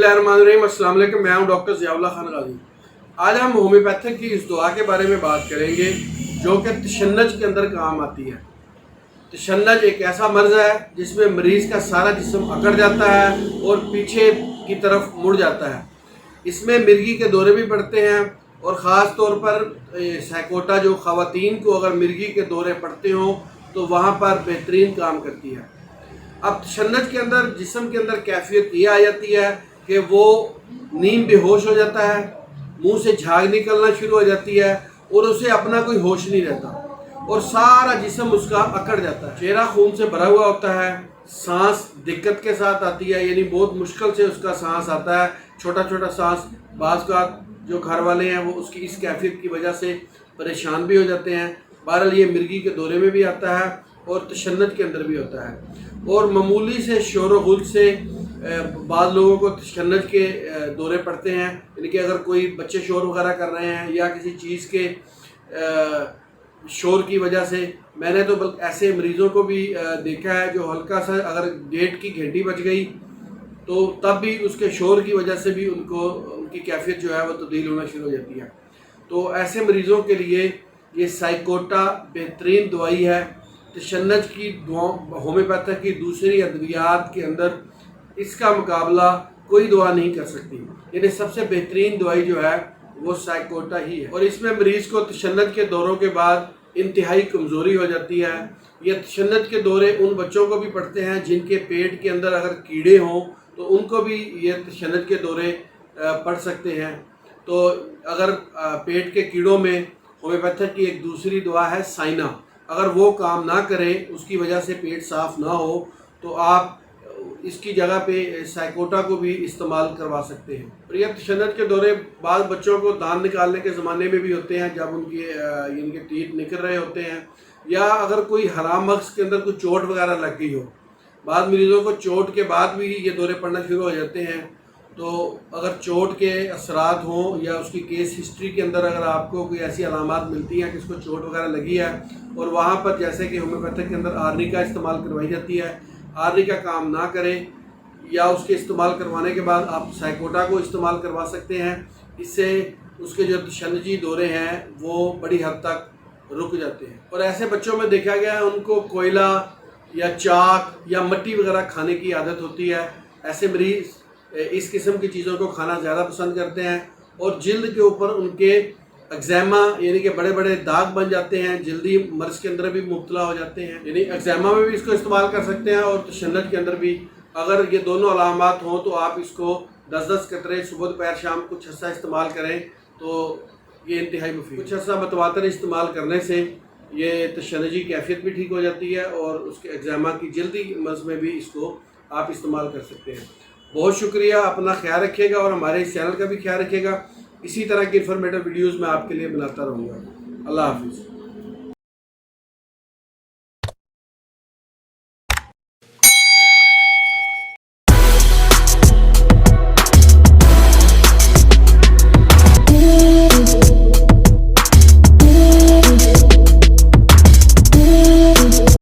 बिस्मिल्लाहिर्रहमानिर्रहीम। अस्सलाम वालेकुम। मैं हूं डॉक्टर ज़ियाउल्लाह खान गाजी। आज हम होम्योपैथिक की इस दुआ के बारे में बात करेंगे जो कि तशन्नुज के अंदर काम आती है। तशन्नुज एक ऐसा मर्ज़ है जिसमें मरीज़ का सारा जिस्म अकड़ जाता है और पीछे की तरफ मुड़ जाता है। इसमें मिर्गी के दौरे भी पड़ते हैं और ख़ास तौर पर साइकोटा जो ख़वातीन को अगर मिर्गी के दौरे पड़ते हों तो वहाँ पर बेहतरीन काम करती है। अब तशन्नुज के अंदर जिस्म के अंदर कैफियत ये आ जाती है कि वो नींद बेहोश हो जाता है, मुंह से झाग निकलना शुरू हो जाती है और उसे अपना कोई होश नहीं रहता और सारा जिस्म उसका अकड़ जाता है। चेहरा खून से भरा हुआ होता है, सांस दिक्कत के साथ आती है, यानी बहुत मुश्किल से उसका सांस आता है, छोटा छोटा सांस। बाज़ का जो घर वाले हैं वो उसकी इस कैफियत की वजह से परेशान भी हो जाते हैं। बहरहाल ये मिर्गी के दौरे में भी आता है और तशन्नुज के अंदर भी होता है। और मामूली से शोर गुल से बाद लोगों को तशन्नुज के दौरे पड़ते हैं, यानी कि अगर कोई बच्चे शोर वगैरह कर रहे हैं या किसी चीज़ के शोर की वजह से। मैंने तो ऐसे मरीज़ों को भी देखा है जो हल्का सा अगर गेट की घंटी बज गई तो तब भी उसके शोर की वजह से भी उनकी कैफियत जो है वो तब्दील होना शुरू हो जाती है। तो ऐसे मरीज़ों के लिए ये साइकोटा बेहतरीन दवाई है। तशन्नुज की होम्योपैथिक की दूसरी अद्वियात के अंदर इसका मुकाबला कोई दवा नहीं कर सकती, यानी सबसे बेहतरीन दवाई जो है वो साइकोटा ही है। और इसमें मरीज़ को तशन्नुज के दौरों के बाद इंतहाई कमज़ोरी हो जाती है। ये तशन्नुज के दौरे उन बच्चों को भी पड़ते हैं जिनके पेट के अंदर अगर कीड़े हों तो उनको भी ये तशन्नुज के दौरे पड़ सकते हैं। तो अगर पेट के कीड़ों में होम्योपैथिक की एक दूसरी दवा है साइना, अगर वो काम ना करे, उसकी वजह से पेट साफ़ ना हो, तो आप इसकी जगह पे साइकोटा को भी इस्तेमाल करवा सकते हैं। और यह तशन्नुज के दौरे बाद बच्चों को दांत निकालने के ज़माने में भी होते हैं जब इनके टीथ निकल रहे होते हैं, या अगर कोई हराम मग़ज़ के अंदर कोई चोट वगैरह लग गई हो। बाद मरीज़ों को चोट के बाद भी ये दौरे पड़ना शुरू हो जाते हैं। तो अगर चोट के असरात हों या उसकी केस हिस्ट्री के अंदर अगर आपको कोई ऐसी अलामात मिलती हैं कि इसको चोट वगैरह लगी है और वहाँ पर जैसे कि होम्योपैथिक के अंदर आर्नी का इस्तेमाल करवाई जाती है, आर्नी का काम ना करें या उसके इस्तेमाल करवाने के बाद आप साइकोटा को इस्तेमाल करवा सकते हैं। इससे उसके जो तशन्नुजी दौरे हैं वो बड़ी हद तक रुक जाते हैं। और ऐसे बच्चों में देखा गया है उनको कोयला या चाक या मिट्टी वगैरह खाने की आदत होती है। ऐसे मरीज़ इस किस्म की चीज़ों को खाना ज़्यादा पसंद करते हैं और जिल्द के ऊपर उनके एक्ज़ेमा यानी कि बड़े बड़े दाग बन जाते हैं, जल्दी मर्ज़ के अंदर भी मुब्तला हो जाते हैं। यानी एक्ज़ेमा में भी इसको इस्तेमाल कर सकते हैं और तशन्नुज के अंदर भी। अगर ये दोनों अलामात हों तो आप इसको 10-10 कतरे सुबह दोपहर शाम कुछ अर्सा इस्तेमाल करें तो ये इंतहाई मुफीद। कुछ अर्सा मतवातर इस्तेमाल करने से ये तशन्नुजी कैफियत भी ठीक हो जाती है और उसके एक्ज़ेमा की जल्दी मर्ज़ में भी इसको आप इस्तेमाल कर सकते हैं। बहुत शुक्रिया, अपना ख्याल रखिएगा और हमारे इस चैनल का भी ख्याल रखिएगा। इसी तरह की इन्फॉर्मेटिव वीडियोज़ मैं आपके लिए बनाता रहूँगा। अल्लाह हाफ़िज़।